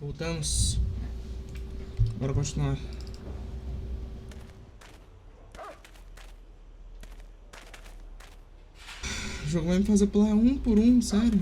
Voltamos. Bora continuar. O jogo vai me fazer pular um por um, sério.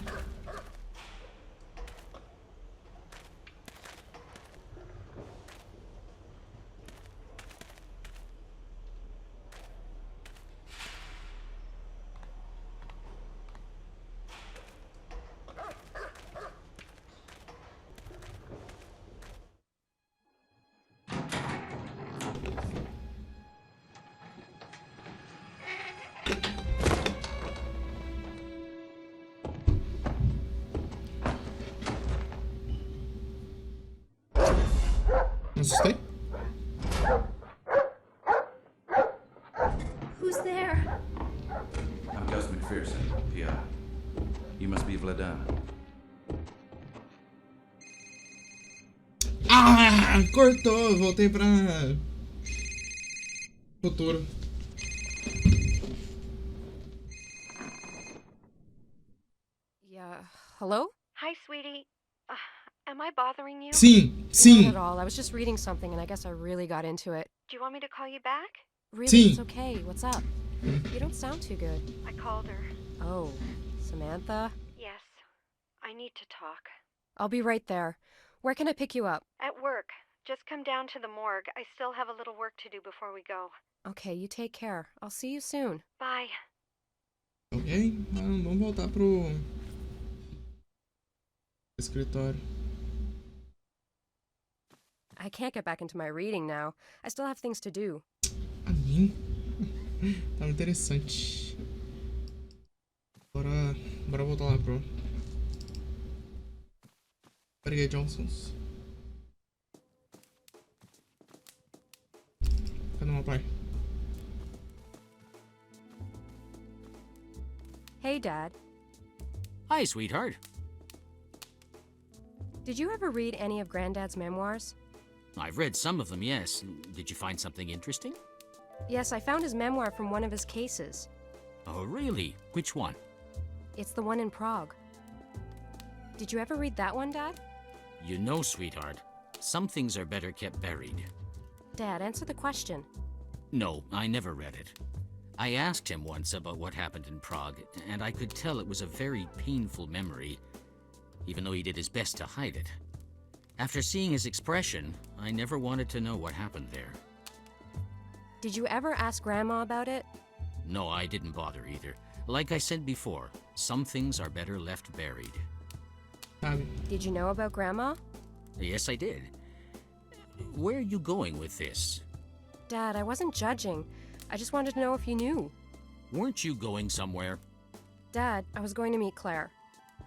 Me assustei? Who's there? I'm Gus McPherson, PI. You must be Vladan. Ah, cortou. Voltei pra futuro. Yeah. Hello? Hi, sweetie. Am I bothering you? Sim, Not sim, at all. I was just reading something and I guess I really got into it. Do you want me to call you back? Really, Sim. it's okay. What's up? You don't sound too good. I called her. Oh, Samantha? Yes. I need to talk. I'll be right there. Where can I pick you up? At work. Just come down to the morgue. I still have a little work to do before we go. Okay, you take care. I'll see you soon. Bye. Ok, vamos voltar pro escritório. I can't get back into my reading now. I still have things to do. A mim? Tá interessante. Bora voltar lá pro Brigade Johnsons. Cadê meu pai? Hey, Dad. Hi, sweetheart. Did you ever read any of Granddad's memoirs? I've read some of them, yes. Did you find something interesting? Yes, I found his memoir from one of his cases. Oh, really? Which one? It's the one in Prague. Did you ever read that one, Dad? You know, sweetheart, some things are better kept buried. Dad, answer the question. No, I never read it. I asked him once about what happened in Prague, and I could tell it was a very painful memory, even though he did his best to hide it. After seeing his expression, I never wanted to know what happened there. Did you ever ask Grandma about it? No, I didn't bother either. Like I said before, some things are better left buried. Sabe? Did you know about Grandma? Yes, I did. Where are you going with this? Dad, I wasn't judging. I just wanted to know if you knew. Weren't you going somewhere? Dad, I was going to meet Claire.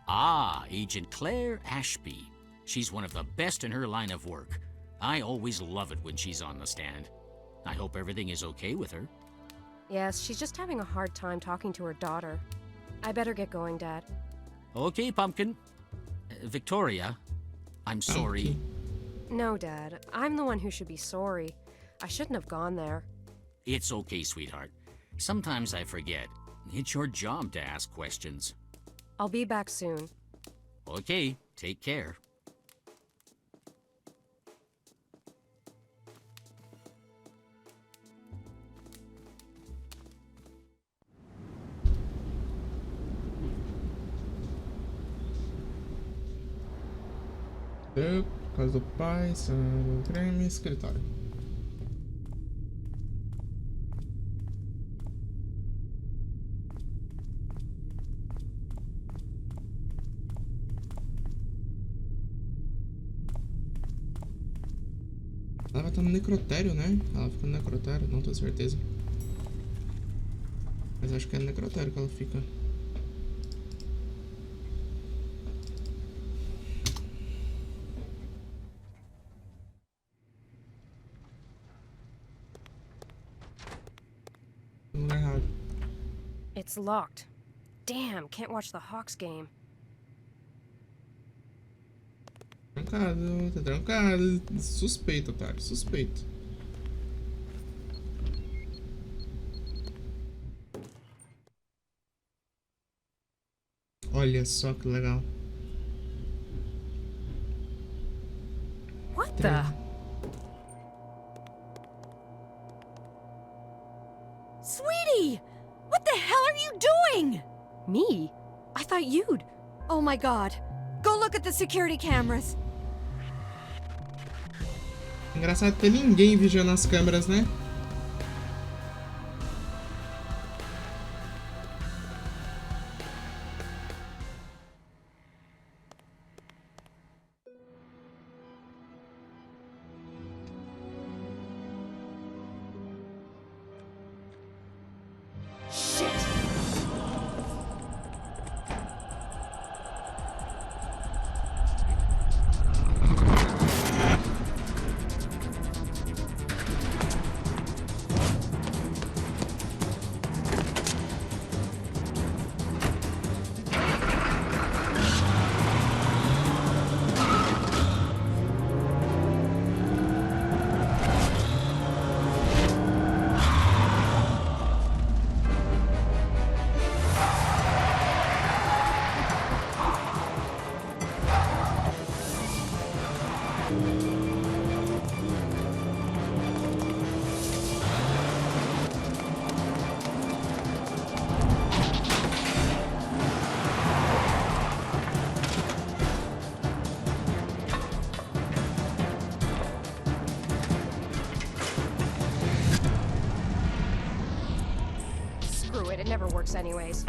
Ah, Agent Claire Ashby. She's one of the best in her line of work. I always love it when she's on the stand. I hope everything is okay with her. Yes, she's just having a hard time talking to her daughter. I better get going, Dad. Okay, Pumpkin. Victoria, I'm sorry. No, Dad. I'm the one who should be sorry. I shouldn't have gone there. It's okay, sweetheart. Sometimes I forget. It's your job to ask questions. I'll be back soon. Okay, take care. Casa do pai, sala do creme, escritório. Ela vai estar no necrotério, né? Ela fica no necrotério, não tenho certeza. Mas acho que é no necrotério que ela fica. No lugar errado. It's locked. Damn, can't watch the Hawks game. Trancado, tá trancado. Suspeito, otário, suspeito. Olha só que legal. What the? Sweetie! What the hell are you doing? Me? I thought you'd. Oh my god. Go look at the security cameras. Engraçado ter ninguém vigiando as câmeras, né? Screw it, it never works anyways.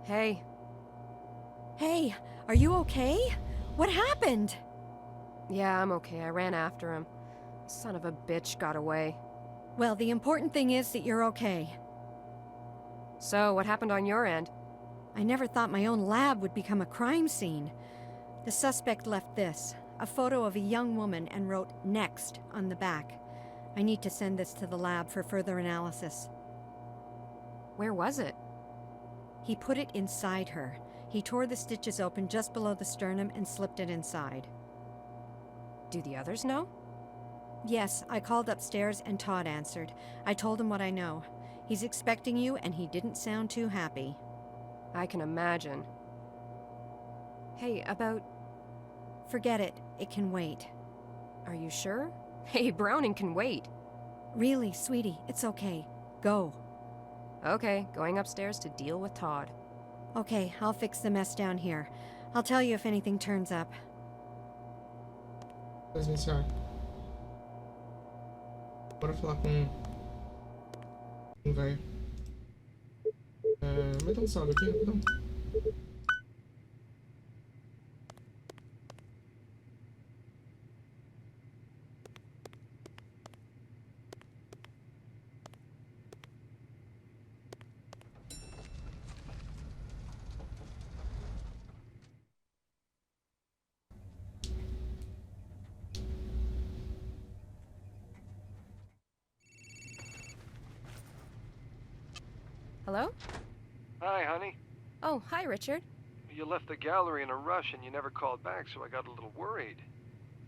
Hey. Hey, are you okay? What happened? Yeah, I'm okay. I ran after him. Son of a bitch got away. Well, the important thing is that you're okay. So, what happened on your end? I never thought my own lab would become a crime scene. The suspect left this, a photo of a young woman, and wrote "Next" on the back. I need to send this to the lab for further analysis. Where was it? He put it inside her. He tore the stitches open just below the sternum and slipped it inside. Do the others know? Yes, I called upstairs and Todd answered. I told him what I know. He's expecting you and he didn't sound too happy. I can imagine. Hey, about... Forget it. It can wait. Are you sure? Hey, Browning can wait. Really, sweetie, it's okay. Go. Okay, going upstairs to deal with Todd. Okay, I'll fix the mess down here. I'll tell you if anything turns up. Transmissão. Bora falar com o velho. Meta um salve aqui, rapidão. Hello? Hi, honey. Oh, hi, Richard. You left the gallery in a rush and you never called back, so I got a little worried.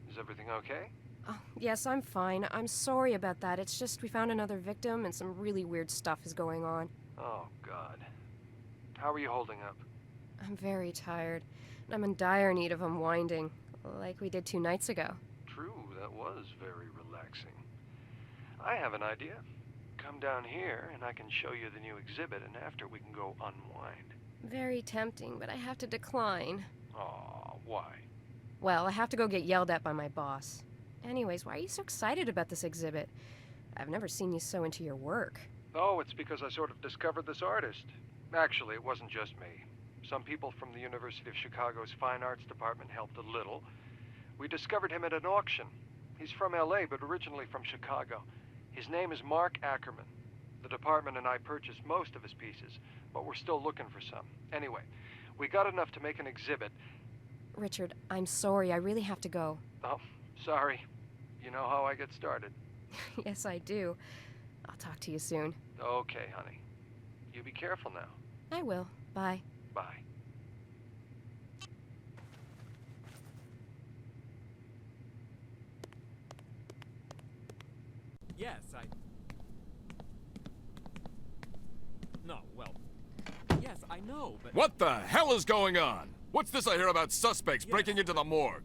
Is everything okay? Oh, yes, I'm fine. I'm sorry about that. It's just we found another victim and some really weird stuff is going on. Oh, God. How are you holding up? I'm very tired. And I'm in dire need of unwinding, like we did 2 nights ago. True, that was very relaxing. I have an idea. Come down here and I can show you the new exhibit, and after we can go unwind. Very tempting, but I have to decline. Aw, why? Well, I have to go get yelled at by my boss. Anyways, why are you so excited about this exhibit? I've never seen you so into your work. Oh, it's because I sort of discovered this artist. Actually, it wasn't just me. Some people from the University of Chicago's Fine Arts Department helped a little. We discovered him at an auction. He's from LA, but originally from Chicago. His name is Mark Ackerman. The department and I purchased most of his pieces, but we're still looking for some. Anyway, we got enough to make an exhibit. Richard, I'm sorry. I really have to go. Oh, sorry. You know how I get started. Yes, I do. I'll talk to you soon. Okay, honey. You be careful now. I will. Bye. Bye. Yes, No, well... Yes, I know, but... What the hell is going on? What's this I hear about suspects breaking into the morgue?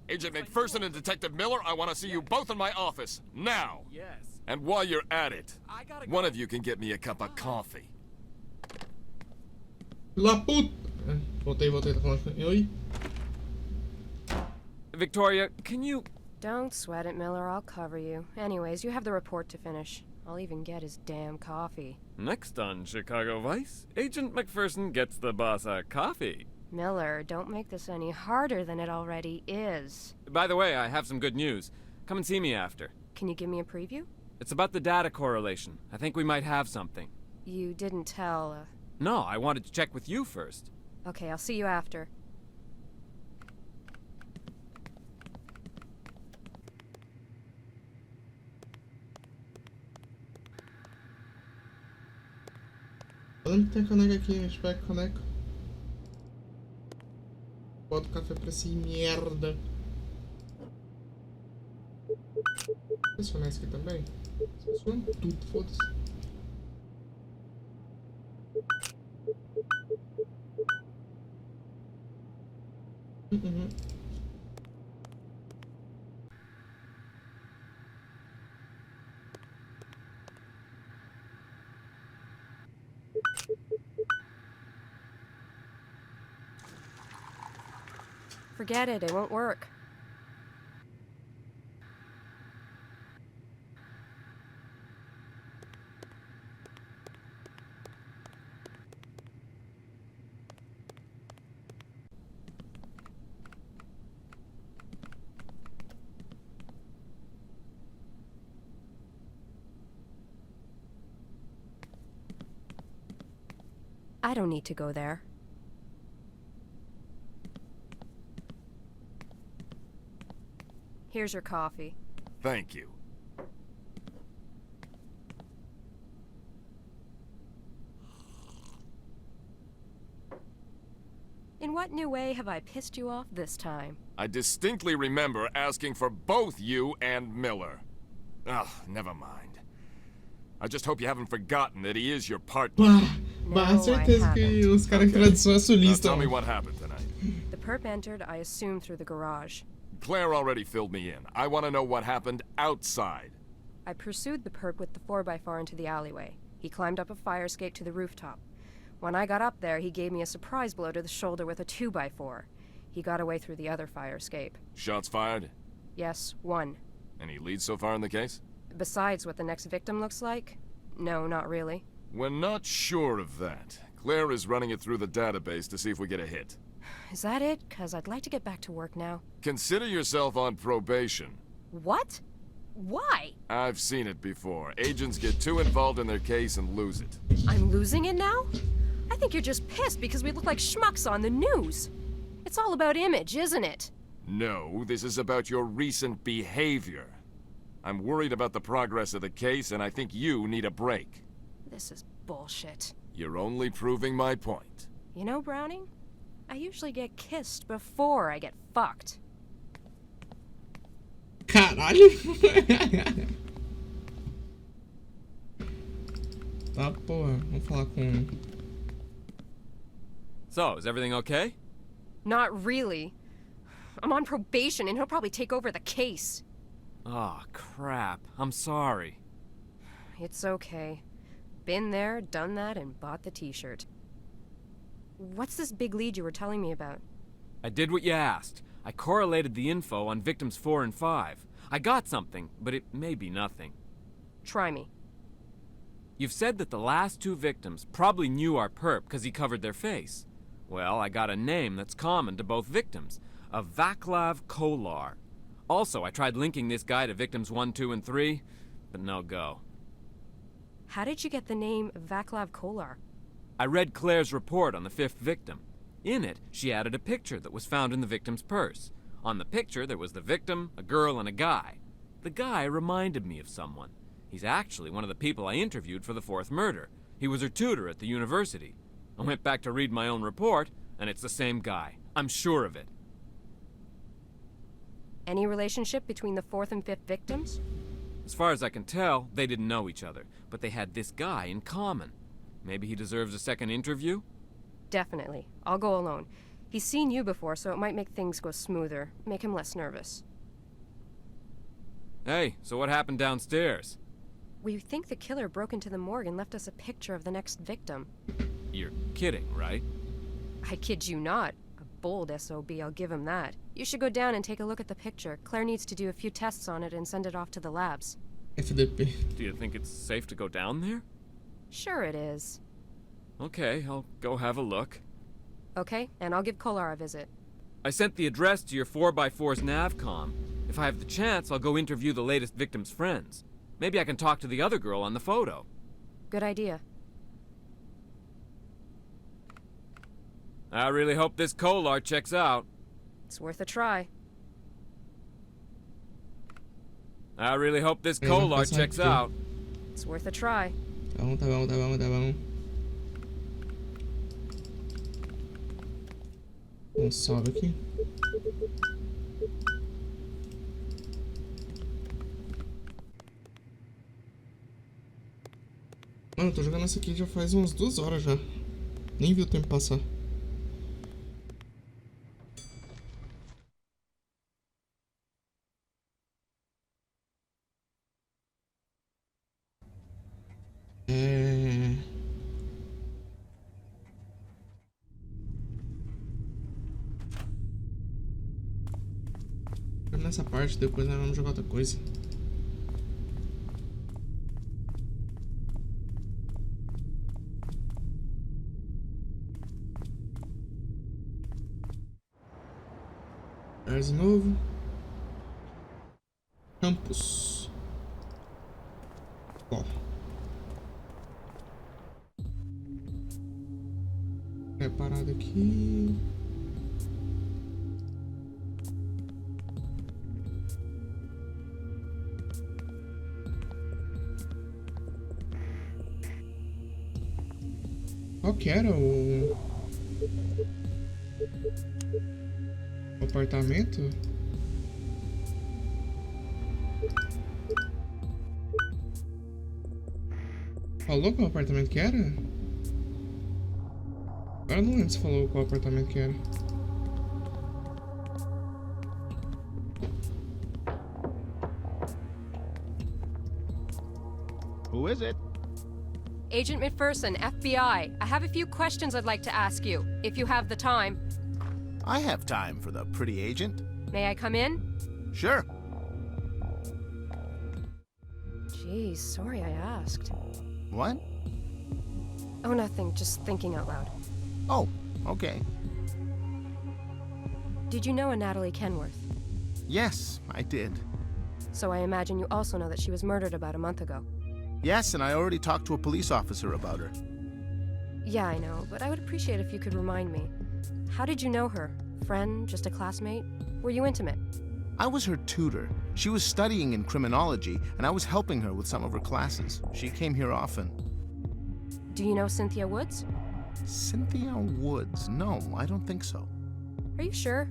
Agent McPherson and Detective Miller, I want to see you both in my office, now! Yes. And while you're at it, I gotta one go. of you can get me a cup of coffee. La puta! Voltei, tá falando. Oi? Victoria, can you... Don't sweat it, Miller. I'll cover you. Anyways, you have the report to finish. I'll even get his damn coffee. Next on Chicago Vice, Agent McPherson gets the boss a coffee. Miller, don't make this any harder than it already is. By the way, I have some good news. Come and see me after. Can you give me a preview? It's about the data correlation. I think we might have something. You didn't tell, No, I wanted to check with you first. Okay, I'll see you after. Onde tem a caneca aqui? Eu espero a caneca. Bota o café pra si, merda. Estacionar isso aqui também? Estaciona tudo, foda-se. Uhum. Forget it won't work. I don't need to go there. Here's your coffee. Thank you. In what new way have I pissed you off this time? I distinctly remember asking for both you and Miller. Ugh, never mind. I just hope you haven't forgotten that he is your partner. Bah, certeza que os caras que tradição é Now sulista. tell me what happened tonight. The perp entered, I assume, through the garage. Claire already filled me in. I want to know what happened outside. I pursued the perp with the 4x4 into the alleyway. He climbed up a fire escape to the rooftop. When I got up there, he gave me a surprise blow to the shoulder with a 2x4. He got away through the other fire escape. Shots fired? Yes, one. Any leads so far in the case? Besides what the next victim looks like? No, not really. We're not sure of that. Claire is running it through the database to see if we get a hit. Is that it? 'Cause I'd like to get back to work now. Consider yourself on probation. What? Why? I've seen it before. Agents get too involved in their case and lose it. I'm losing it now? I think you're just pissed because we look like schmucks on the news. It's all about image, isn't it? No, this is about your recent behavior. I'm worried about the progress of the case, and I think you need a break. This is bullshit. You're only proving my point. You know, Browning? I usually get kissed before I get fucked. Caralho! Tá, porra. Vamos falar com... So, is everything okay? Not really. I'm on probation and he'll probably take over the case. Oh, crap. I'm sorry. It's okay. Been there, done that, and bought the t-shirt. What's this big lead you were telling me about? I did what you asked. I correlated the info on victims 4 and 5. I got something, but it may be nothing. Try me. You've said that the last 2 victims probably knew our perp because he covered their face. Well, I got a name that's common to both victims. A Vaclav Kolar. Also, I tried linking this guy to victims 1, 2, and 3, but no go. How did you get the name Vaclav Kolar? I read Claire's report on the 5th victim. In it, she added a picture that was found in the victim's purse. On the picture, there was the victim, a girl, and a guy. The guy reminded me of someone. He's actually one of the people I interviewed for the 4th murder. He was her tutor at the university. I went back to read my own report, and it's the same guy. I'm sure of it. Any relationship between the 4th and 5th victims? As far as I can tell, they didn't know each other, but they had this guy in common. Maybe he deserves a second interview? Definitely. I'll go alone. He's seen you before, so it might make things go smoother, make him less nervous. Hey, so what happened downstairs? We think the killer broke into the morgue and left us a picture of the next victim. You're kidding, right? I kid you not. A bold SOB, I'll give him that. You should go down and take a look at the picture. Claire needs to do a few tests on it and send it off to the labs. FDP. Do you think it's safe to go down there? Sure it is. Okay, I'll go have a look. Okay, and I'll give Kolar a visit. I sent the address to your 4x4's navcom. If I have the chance, I'll go interview the latest victim's friends. Maybe I can talk to the other girl on the photo. Good idea. I really hope this Kolar checks out. It's worth a try. I really hope this Kolar checks out. It's worth a try. Tá bom, tá bom, tá bom, tá bom. Um salve aqui. Mano, eu tô jogando essa aqui já faz umas 2 horas já. Nem vi o tempo passar. Nessa parte, depois nós vamos jogar outra coisa. De novo. Campus. Ó. Preparado aqui. Qual que era o apartamento? Falou qual apartamento que era? Agora eu não lembro se falou qual apartamento que era. Who is it? Agent McPherson, FBI. I have a few questions I'd like to ask you, if you have the time. I have time for the pretty agent. May I come in? Sure. Geez, sorry I asked. What? Oh, nothing. Just thinking out loud. Oh, okay. Did you know a Natalie Kenworth? Yes, I did. So I imagine you also know that she was murdered about a month ago. Yes, and I already talked to a police officer about her. Yeah, I know, but I would appreciate if you could remind me. How did you know her? Friend? Just a classmate? Were you intimate? I was her tutor. She was studying in criminology, and I was helping her with some of her classes. She came here often. Do you know Cynthia Woods? Cynthia Woods? No, I don't think so. Are you sure?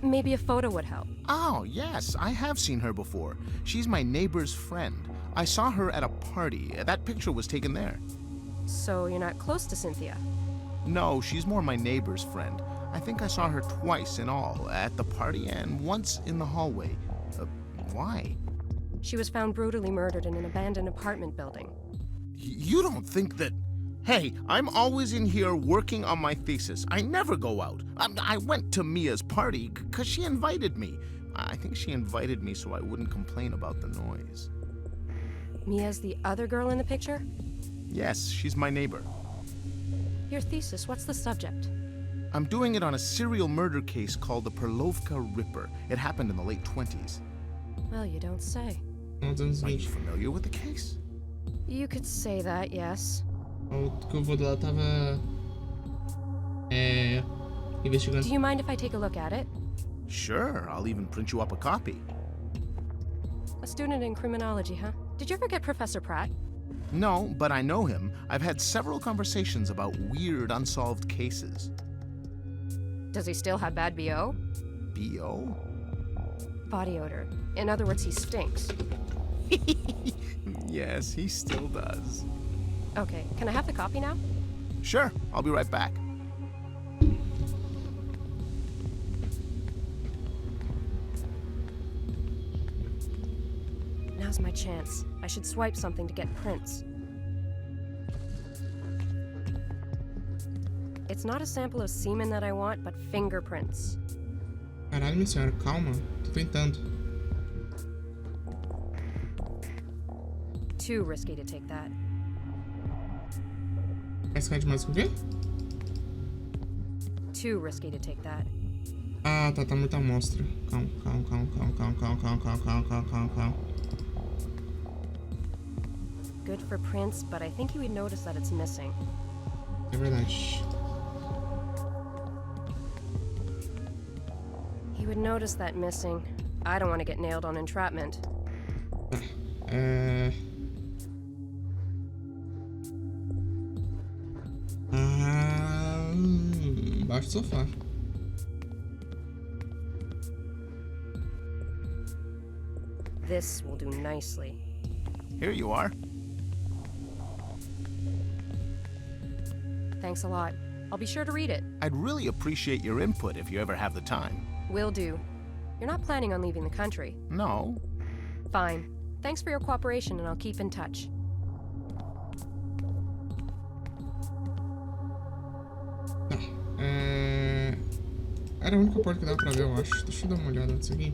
Maybe a photo would help. Oh, yes, I have seen her before. She's my neighbor's friend. I saw her at a party. That picture was taken there. So you're not close to Cynthia? No, she's more my neighbor's friend. I think I saw her twice in all, at the party and once in the hallway. Why? She was found brutally murdered in an abandoned apartment building. You don't think that... Hey, I'm always in here working on my thesis. I never go out. I went to Mia's party because she invited me. I think she invited me so I wouldn't complain about the noise. Mia's the other girl in the picture? Yes, she's my neighbor. Your thesis, what's the subject? I'm doing it on a serial murder case called the Perlovka Ripper. It happened in the late 20s. Well, you don't say. Are you familiar with the case? You could say that, yes. O que o vô dela tava investigando. Do you mind if I take a look at it? Sure, I'll even print you up a copy. A student in criminology, huh? Did you ever get Professor Pratt? No, but I know him. I've had several conversations about weird unsolved cases. Does he still have bad BO? BO? Body odor. In other words, he stinks. Yes, he still does. Okay, can I have the copy now? Sure, I'll be right back. Now's my chance. I should swipe something to get prints. It's not a sample of semen that I want, but fingerprints. Caralho, minha senhora, calma. Tô tentando. Too risky to take that. Arriscar demais com o quê? Too risky to take that. Ah, tá muita amostra. Calma. Good for prints, but I think you would notice that it's missing. É verdade. He would notice that missing. I don't want to get nailed on entrapment. Embaixo do sofá. This will do nicely. Here you are. Thanks a lot. I'll be sure to read it. I'd really appreciate your input if you ever have the time. Will do. You're not planning on leaving the country? No. Fine. Thanks for your cooperation, and I'll keep in touch. Tá. Era a única porta que dava pra ver, eu acho. Deixa eu dar uma olhada antes aqui.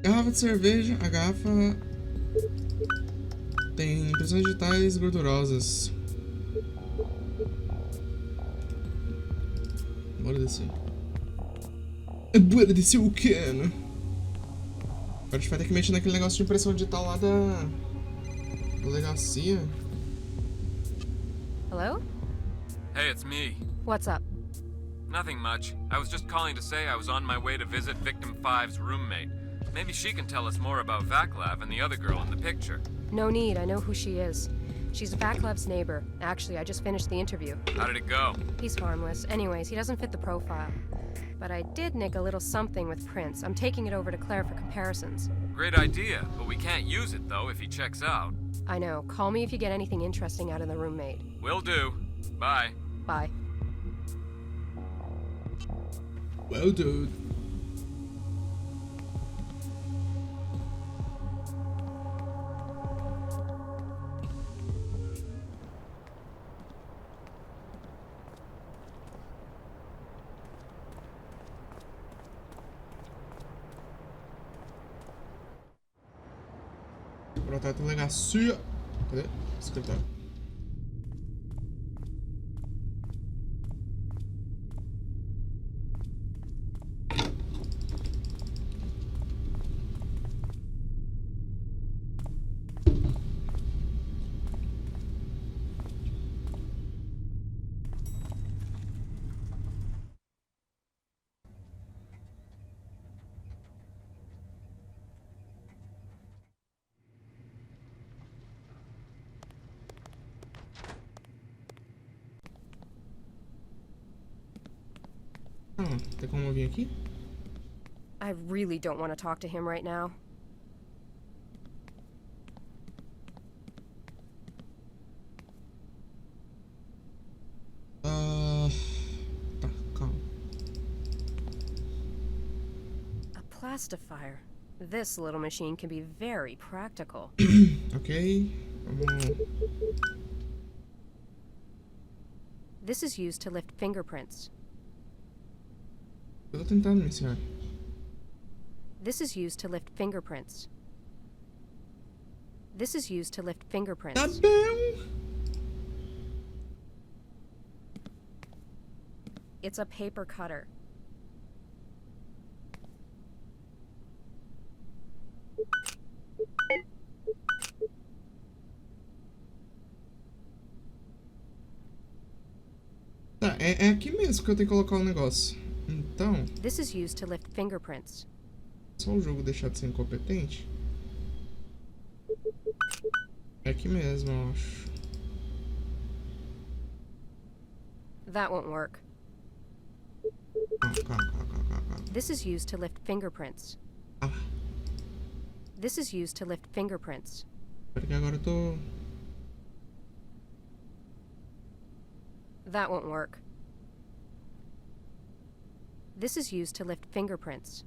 Garrafa de cerveja. A garrafa tem impressões digitais gordurosas. Bora descer. Bora descer o cano. Agora a gente vai ter que mexer naquele negócio de impressão digital lá da delegacia. Hello? Hey, it's me. What's up? Nothing much. I was just calling to say I was on my way to visit Victim 5's roommate. Maybe she can tell us more about Vaclav and the other girl in the picture. No need, I know who she is. She's Vaclav's neighbor. Actually, I just finished the interview. How did it go? He's harmless. Anyways, he doesn't fit the profile. But I did nick a little something with prints. I'm taking it over to Claire for comparisons. Great idea, but we can't use it though if he checks out. I know. Call me if you get anything interesting out of the roommate. Will do. Bye. Bye. Well, dude. Brotar a delegacia. Cadê? Secretário. Tem como eu vir aqui? I really don't want to talk to him right now. plastifier. This little machine can be very practical. Ok, vamos... This is used to lift fingerprints. Eu tô tentando, minha senhora. This is used to lift fingerprints. This is used to lift Tá fingerprints. bom. It's a paper cutter. Tá, é aqui mesmo que eu tenho que colocar o negócio. Então, This is used to lift fingerprints. só o jogo deixar de ser incompetente. É aqui mesmo, eu acho. That won't work. Calma. This is used to lift fingerprints. Ah, This is used to lift fingerprints. porque agora eu tô... That won't work. This is used to lift fingerprints.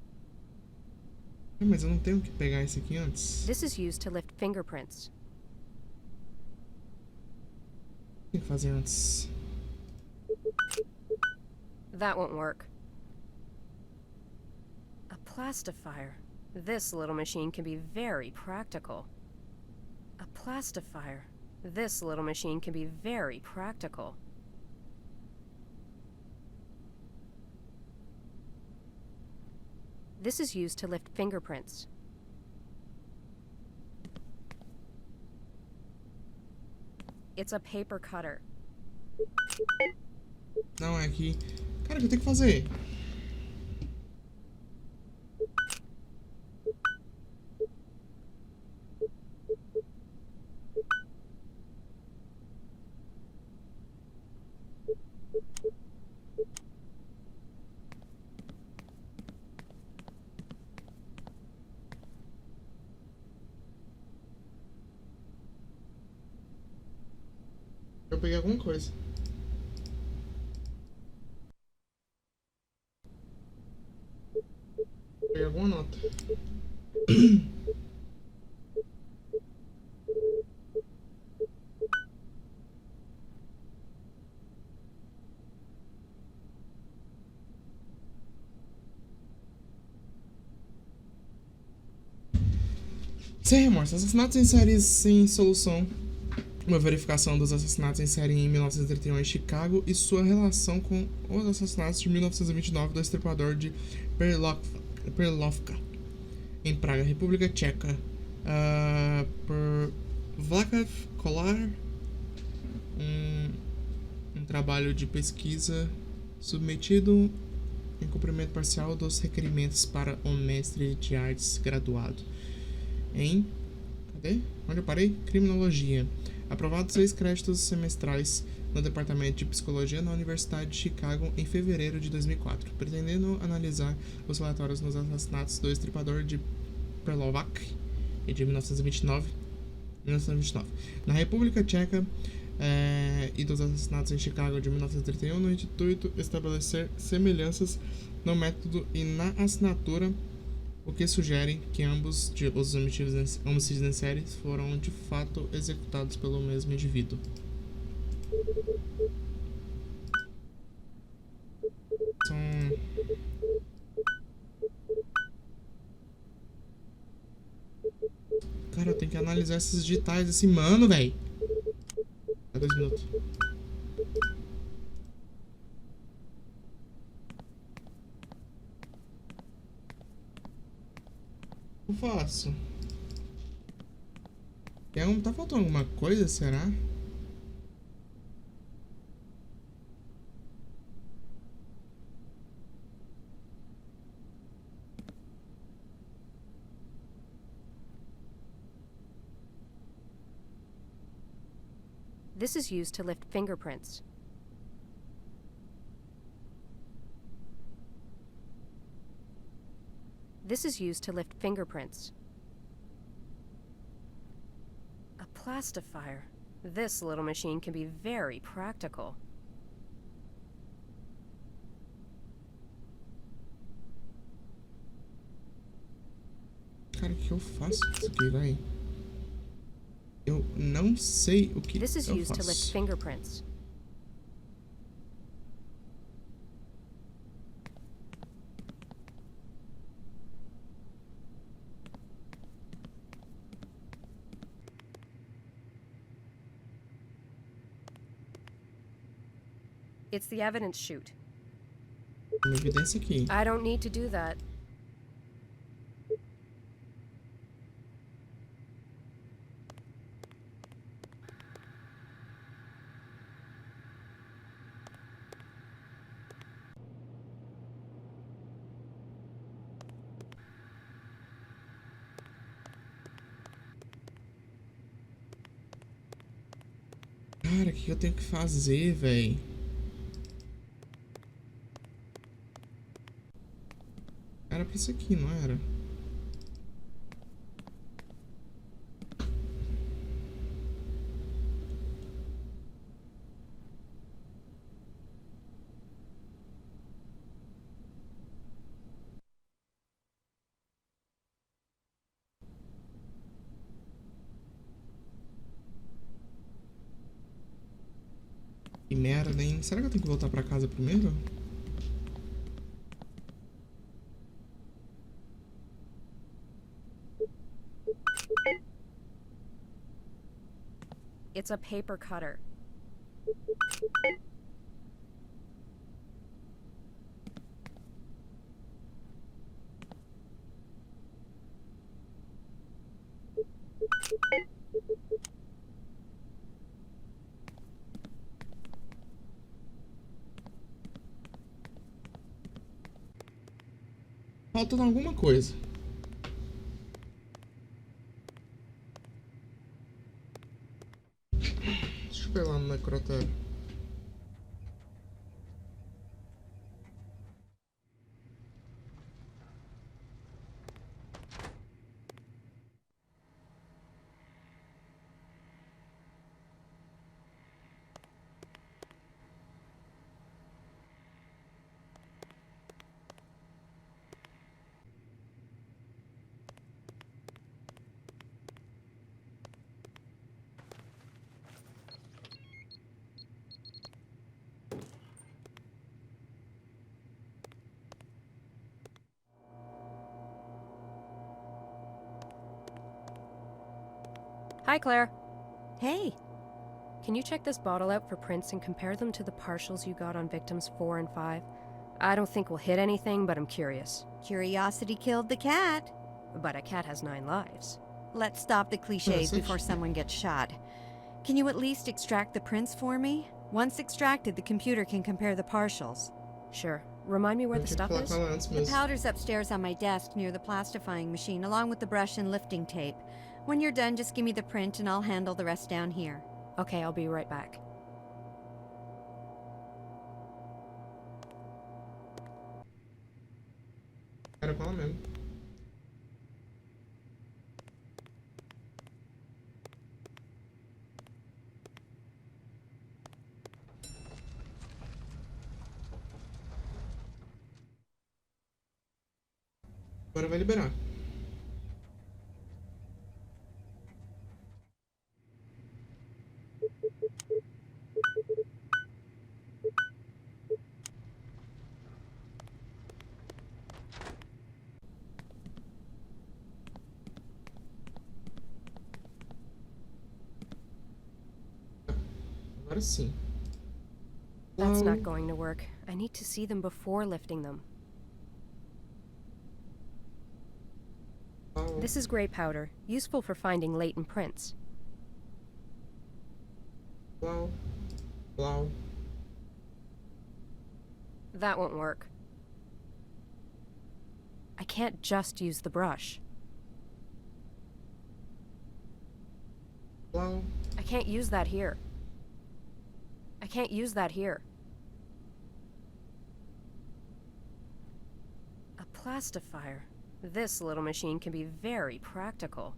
Mas eu não tenho que pegar esse aqui antes. This is used to lift fingerprints. Tem que fazer antes. That won't work. A plastifier. This little machine can be very practical. A plastifier. This little machine can be very practical. This is used to lift fingerprints. It's a paper cutter. Não, é aqui. Cara, o que eu tenho que fazer? Eu peguei alguma coisa. Peguei alguma nota. Sem remorso. Assassinatos em séries sem solução. Uma verificação dos assassinatos em série em 1931 em Chicago e sua relação com os assassinatos de 1929 do estripador de Perlovka, em Praga, República Tcheca, por Václav Kolar, um trabalho de pesquisa submetido em cumprimento parcial dos requerimentos para um mestre de artes graduado em... Cadê? Onde eu parei? Criminologia. Aprovado 6 créditos semestrais no Departamento de Psicologia na Universidade de Chicago em fevereiro de 2004, pretendendo analisar os relatórios nos assassinatos do estripador de Perlovac e de 1929, na República Tcheca e dos assassinatos em Chicago de 1931, no intuito estabelecer semelhanças no método e na assinatura, o que sugere que ambos os homicídios em série foram de fato executados pelo mesmo indivíduo. Cara, eu tenho que analisar esses digitais desse mano, velho. 2 minutos. O que eu faço? Tá faltando alguma coisa, será? This is used to lift fingerprints. This is used to lift fingerprints. A plastifier. This little machine can be very practical. que eu faço com isso aqui, véi? Eu não sei o que This is eu used to lift faço. fingerprints. It's the evidence chute. Uma evidência aqui. I don't need to do that. Cara, o que eu tenho que fazer, véi? Era pra isso aqui, não era? Que merda, hein? Será que eu tenho que voltar pra casa primeiro? It's a paper cutter. Faltando alguma coisa. Deixa eu pegar lá no necrotério. Hi, Claire. Hey, Can you check this bottle out for prints and compare them to the partials you got on victims 4 and 5? I don't think we'll hit anything, but I'm curious. curiosity killed the cat. But a cat has 9 lives. Let's stop the cliches Message. before someone gets shot. Can you at least extract the prints for me? Once extracted, the computer can compare the partials. Sure. Remind me where Eu the tinha que stuff falar is? com ela antes The mesmo. powder's upstairs on my desk near the plastifying machine, along with the brush and lifting tape. When you're done, just give me the print and I'll handle the rest down here. Okay, I'll be right back. Era com ela mesmo. Agora vai liberar. Agora sim. That's Well, not going to work. I need to see them before lifting them. well, This is gray powder, useful for finding latent prints. well, well. That won't work. I can't just use the brush. Well, I can't use that here. I can't use that here. A plastifier. This little machine can be very practical.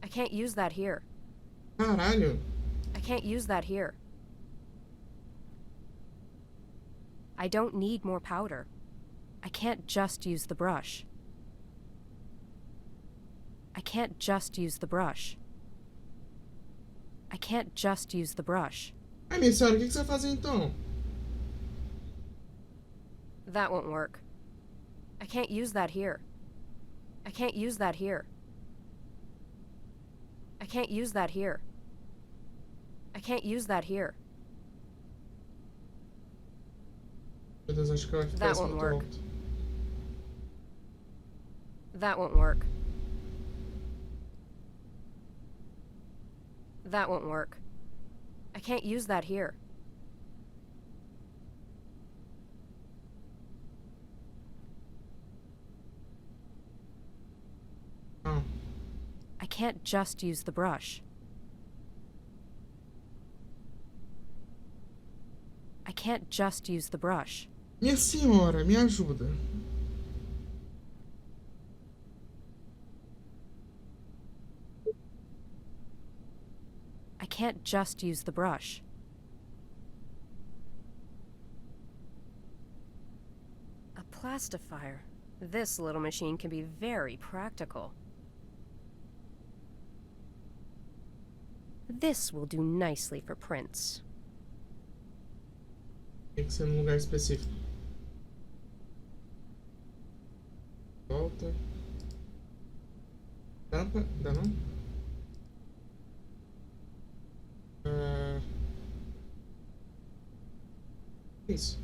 I can't use that here. caralho. I can't use that here. I don't need more powder. I can't just use the brush. I can't just use the brush. I can't just use the brush. Ai, minha senhora, o que você vai fazer então? That won't work. I can't use that here. I can't use that here. I can't use that here. I can't use that here. Meu Deus, acho que vai ficar That esse won't muito work. alto. That won't work. That won't work. I can't use that here. Ah, I can't just use the brush. I can't just use the brush. minha senhora, me ajuda. I can't just use the brush. A plastifier. This little machine can be very practical. This will do nicely for prints. Tem que ser num lugar específico. Volta. Tampa? Dá não? Isso.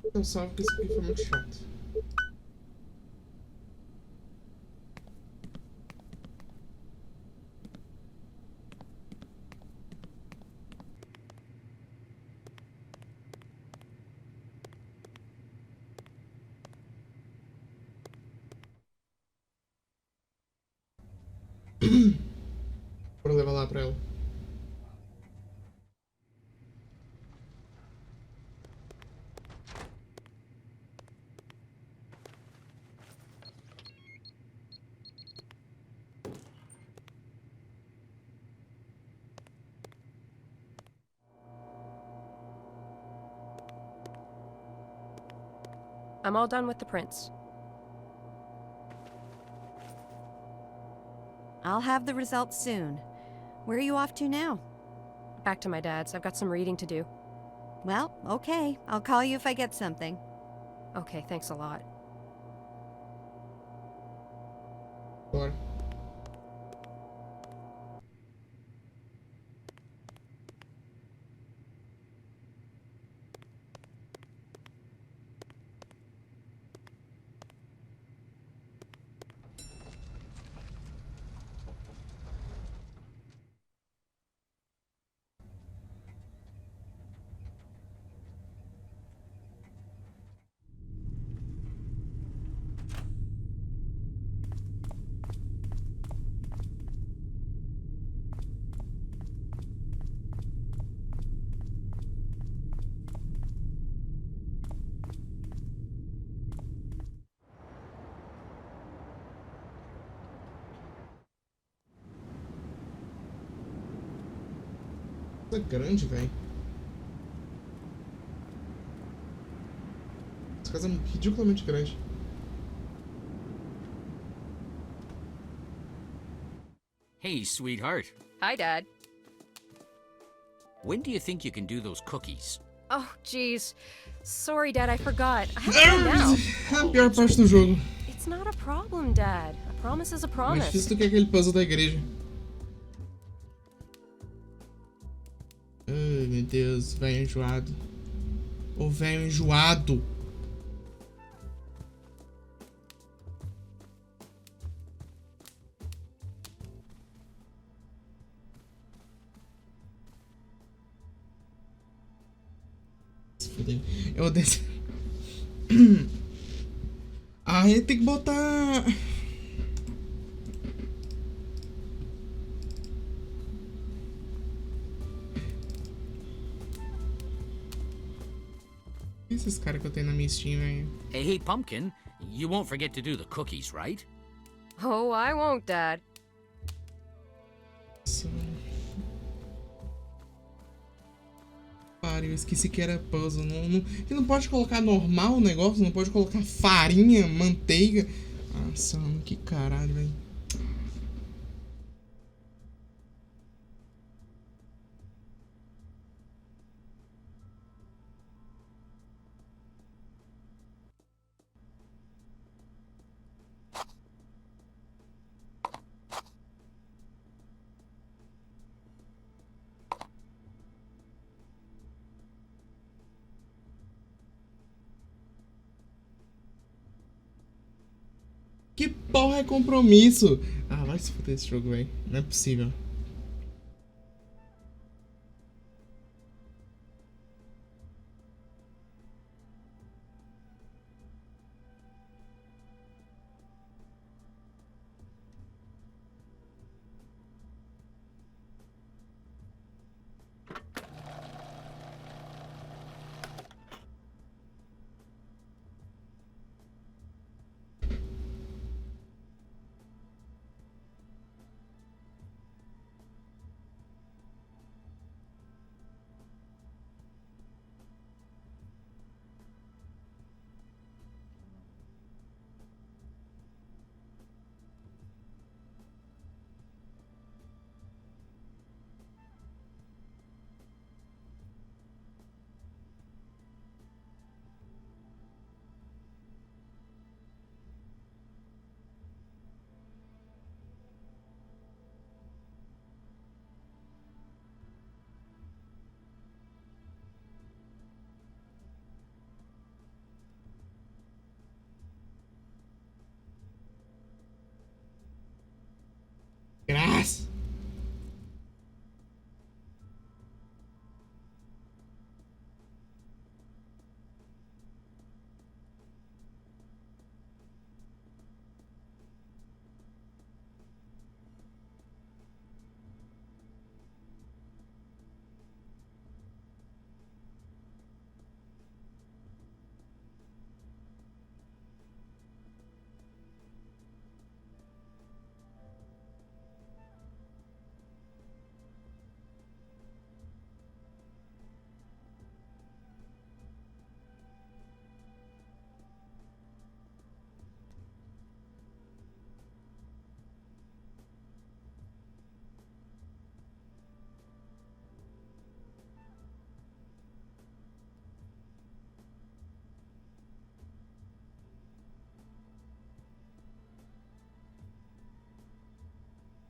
Então salve que isso aqui foi muito chato. Vou levar lá pra ela. I'm all done with the prints. I'll have the results soon. Where are you off to now? Back to my dad's. I've got some reading to do. Well, okay. I'll call you if I get something. Okay, thanks a lot. Bora. Coisa grande, velho. Essa casa é ridiculamente grande. Hey, sweetheart. Hi, Dad. When do you think you can do those cookies? Oh, jeez. Sorry, Dad, I forgot. I have to go now. É a pior parte do jogo. It's not a problem, Dad. A promise is a Mais promise. difícil do que aquele puzzle da igreja. Ai, meu Deus, velho enjoado. O velho enjoado. Se fuder. Eu odeio. Aí tem que botar. Esses caras que eu tenho na minha Steam, velho. Hey, Pumpkin, you won't forget to do the cookies, right? Oh, I won't, Dad. Pariu, eu esqueci que era puzzle. Você não pode colocar normal o negócio, não pode colocar farinha, manteiga. Nossa, mano, que caralho, velho. Que porra é compromisso? Ah, vai se fuder esse jogo, velho. Não é possível. Graça.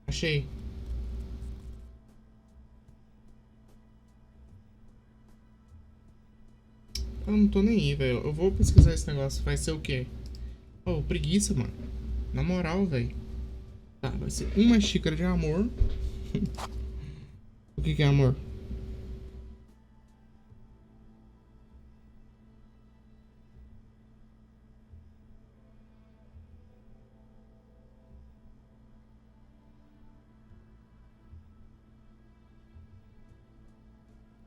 Achei. Eu não tô nem aí, velho. Eu vou pesquisar esse negócio. Vai ser o quê? Oh, preguiça, mano. Na moral, velho. Tá, vai ser uma xícara de amor. O que que é amor?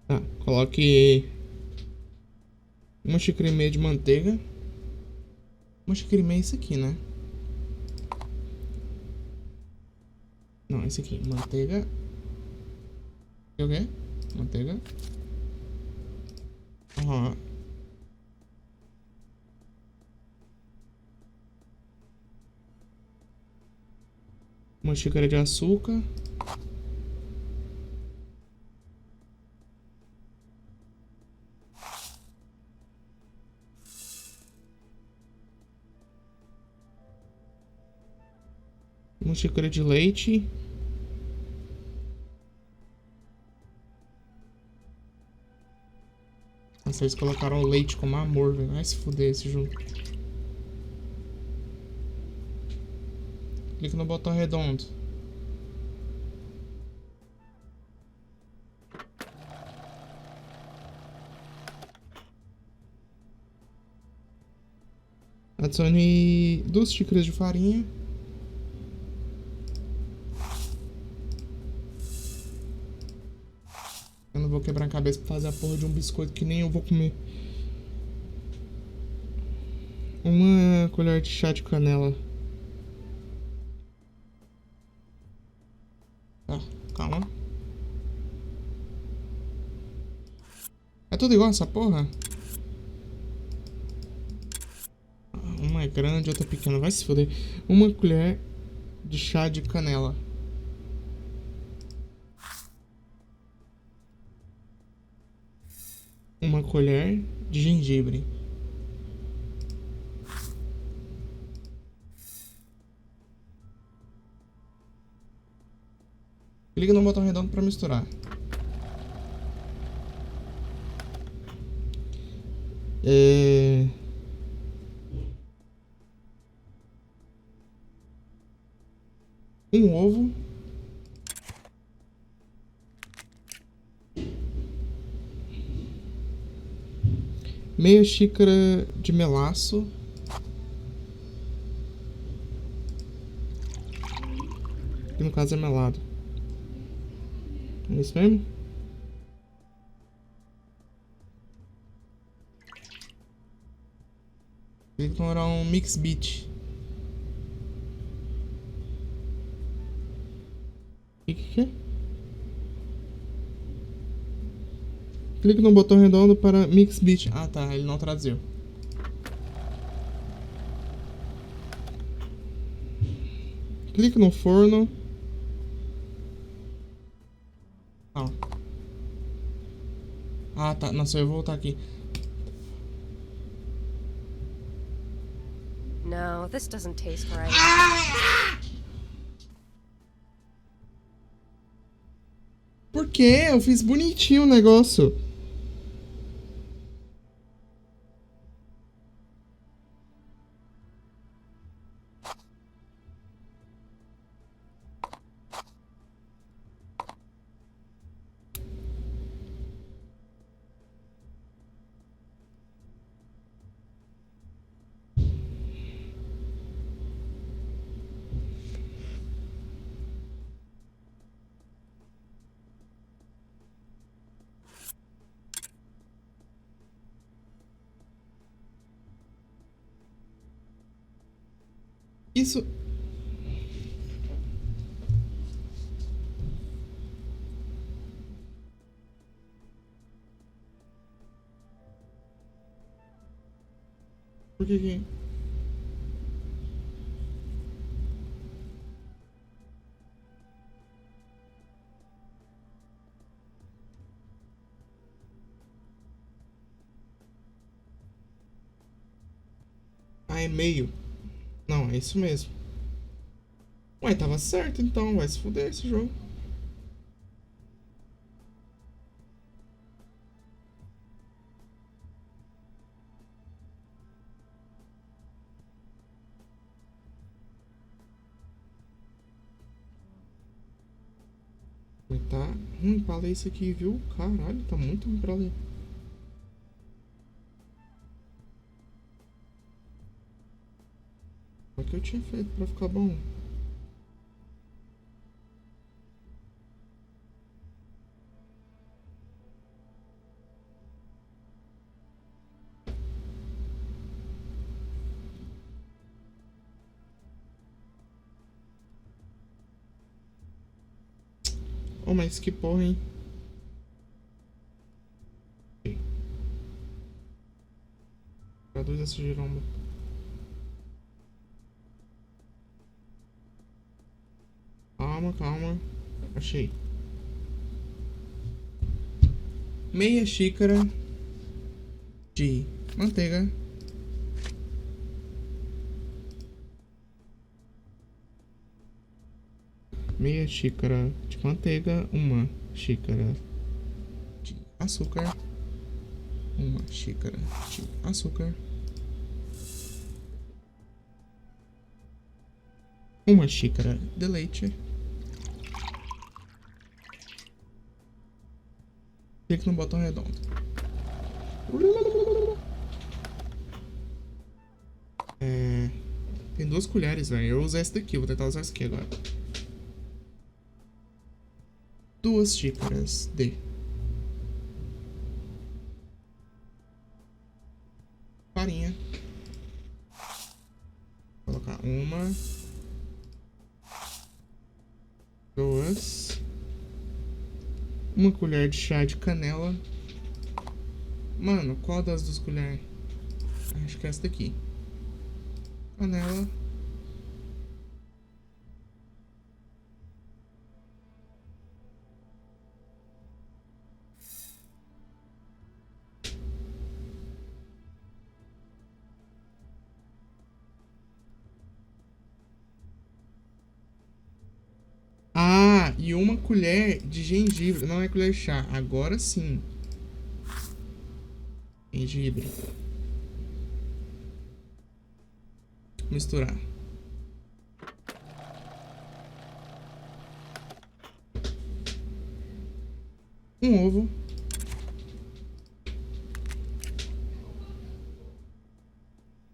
Tá, coloque uma xícara e meia de manteiga. Uma xícara e meia é isso aqui, né? Não, esse aqui. Manteiga. O quê? Manteiga. Aham. Uma xícara de açúcar. Uma xícara de leite. Vocês colocaram o leite como amor, velho. Vai se fuder esse jogo. Clica no botão redondo. Adicione 2 xícaras de farinha. Eu não vou quebrar a cabeça pra fazer a porra de um biscoito que nem eu vou comer. Uma colher de chá de canela. Tá, calma. É tudo igual essa porra? Uma é grande, outra é pequena. Vai se foder. Uma colher de chá de canela. Uma colher de gengibre. Clica no botão redondo para misturar. Um ovo. Meia xícara de melaço. Que no caso é melado. É isso mesmo? Tem que tomar um mix beat. O que é? Clique no botão redondo para mix beat. Ah tá, ele não traduziu. Clique no forno. Ah. Ah tá, nossa, eu vou voltar aqui. No, this doesn't taste right. Por quê? Eu fiz bonitinho o negócio. Isso. Por que? Ah, é meio. Não, é isso mesmo. Ué, tava certo então. Vai se fuder esse jogo. Tá ruim pra ler isso aqui, viu? Caralho, tá muito ruim pra ler. O que eu tinha feito pra ficar bom? Oh, mas que porra, hein? Traduz essa giromba. Calma, calma. Achei. Meia xícara de manteiga. Meia xícara de manteiga. Uma xícara de açúcar. Uma xícara de açúcar. Uma xícara de leite. Clique no botão redondo. Tem 2 colheres, velho. Eu vou usar essa daqui. Vou tentar usar essa aqui agora. 2 xícaras de farinha. Vou colocar 1, 2. Uma colher de chá de canela. Mano, qual das duas colheres? Acho que é essa daqui. Canela. Ah, e uma colher de gengibre. Não é colher de chá. Agora sim. Gengibre. Misturar. Um ovo.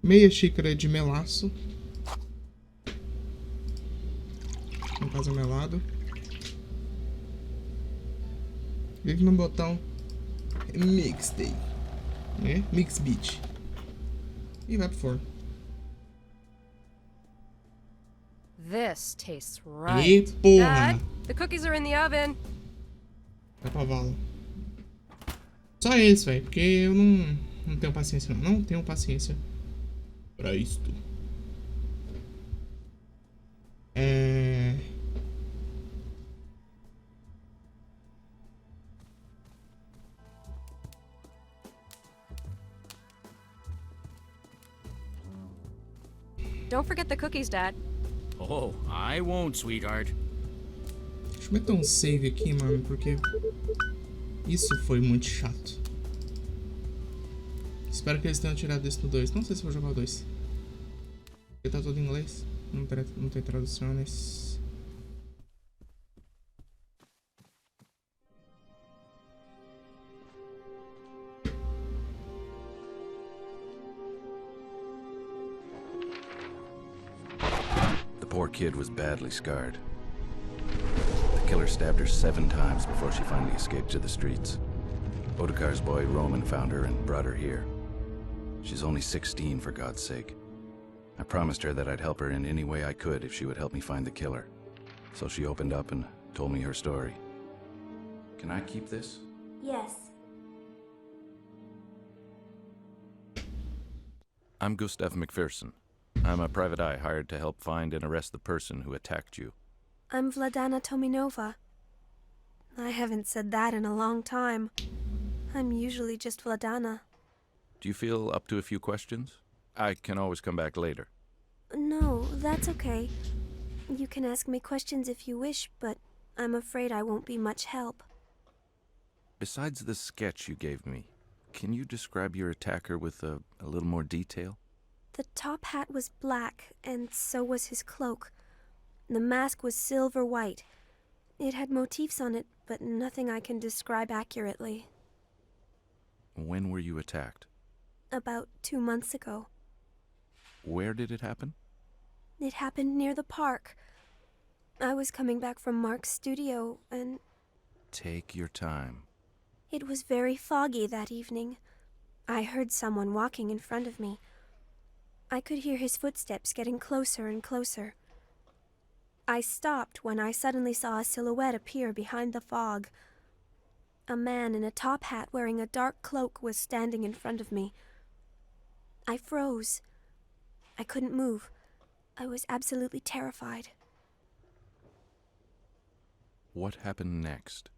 Meia xícara de melaço. No caso, melado. Clique no botão Mixtape, né? Mix Beat. E vai pro forno. This tastes E right. porra! Dad, the cookies are in the oven. Vai pra vala. Só esse, velho. Porque eu não tenho paciência. Não tenho paciência pra isto. Don't forget the cookies, Dad. Oh, I won't, sweetheart. Deixa eu meter um save aqui, mano, porque isso foi muito chato. Espero que eles tenham tirado isso no 2. Não sei se vou jogar o 2. Porque tá todo em inglês. Não tem traduções. The poor kid was badly scarred. The killer stabbed her 7 times before she finally escaped to the streets. Otakar's boy Roman found her and brought her here. She's only 16, for God's sake. I promised her that I'd help her in any way I could if she would help me find the killer. So she opened up and told me her story. Can I keep this? Yes. I'm Gustav McPherson. I'm a private eye hired to help find and arrest the person who attacked you. I'm Vladana Tominova. I haven't said that in a long time. I'm usually just Vladana. Do you feel up to a few questions? I can always come back later. No, that's okay. You can ask me questions if you wish, but I'm afraid I won't be much help. Besides the sketch you gave me, can you describe your attacker with a little more detail? The top hat was black, and so was his cloak. The mask was silver white. It had motifs on it, but nothing I can describe accurately. When were you attacked? About 2 months ago. Where did it happen? It happened near the park. I was coming back from Mark's studio, and Take your time. it was very foggy that evening. I heard someone walking in front of me. I could hear his footsteps getting closer and closer. I stopped when I suddenly saw a silhouette appear behind the fog. A man in a top hat wearing a dark cloak was standing in front of me. I froze. I couldn't move. I was absolutely terrified. What happened next?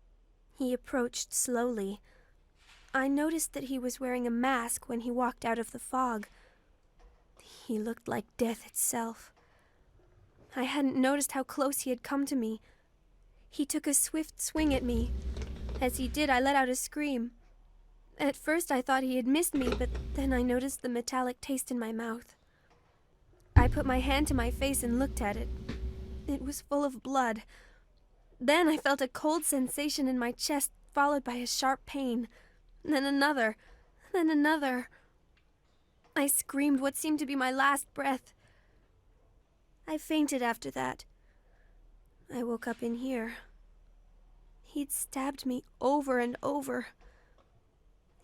He approached slowly. I noticed that he was wearing a mask when he walked out of the fog. He looked like death itself. I hadn't noticed how close he had come to me. He took a swift swing at me. As he did, I let out a scream. At first I thought he had missed me, but then I noticed the metallic taste in my mouth. I put my hand to my face and looked at it. It was full of blood. Then I felt a cold sensation in my chest, followed by a sharp pain. Then another. Then another. I screamed what seemed to be my last breath. I fainted after that. I woke up in here. He'd stabbed me over and over.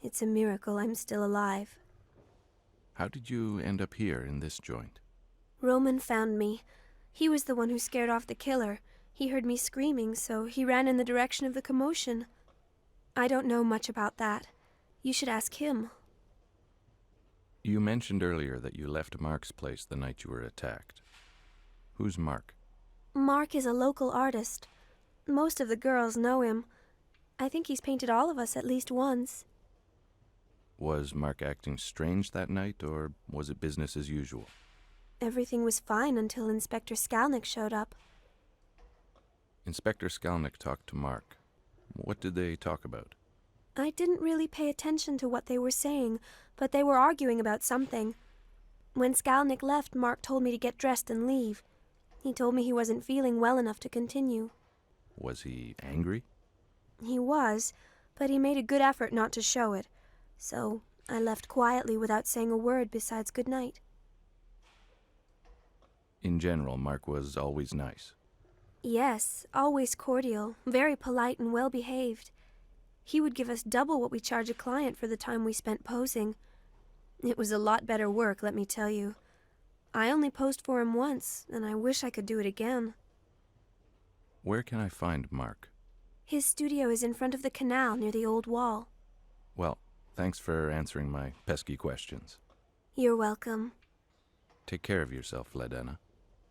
It's a miracle I'm still alive. How did you end up here in this joint? Roman found me. He was the one who scared off the killer. He heard me screaming, so he ran in the direction of the commotion. I don't know much about that. You should ask him. You mentioned earlier that you left Mark's place the night you were attacked. Who's Mark? Mark is a local artist. Most of the girls know him. I think he's painted all of us at least once. Was Mark acting strange that night, or was it business as usual? Everything was fine until Inspector Skalnick showed up. Inspector Skalnick talked to Mark. What did they talk about? I didn't really pay attention to what they were saying, but they were arguing about something. When Skalnick left, Mark told me to get dressed and leave. He told me he wasn't feeling well enough to continue. Was he angry? He was, but he made a good effort not to show it. So I left quietly without saying a word besides good night. In general, Mark was always nice. Yes, always cordial, very polite and well-behaved. He would give us double what we charge a client for the time we spent posing. It was a lot better work, let me tell you. I only posed for him once, and I wish I could do it again. Where can I find Mark? His studio is in front of the canal near the old wall. Well, thanks for answering my pesky questions. You're welcome. Take care of yourself, Ledena.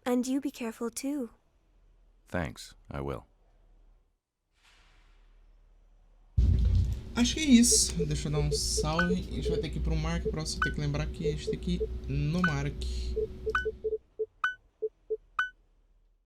And you be careful too. Thanks, I will. Acho que é isso. Deixa eu dar um salve. A gente vai ter que ir pro Mark. Pra você ter que lembrar que a gente tem que ir no Mark.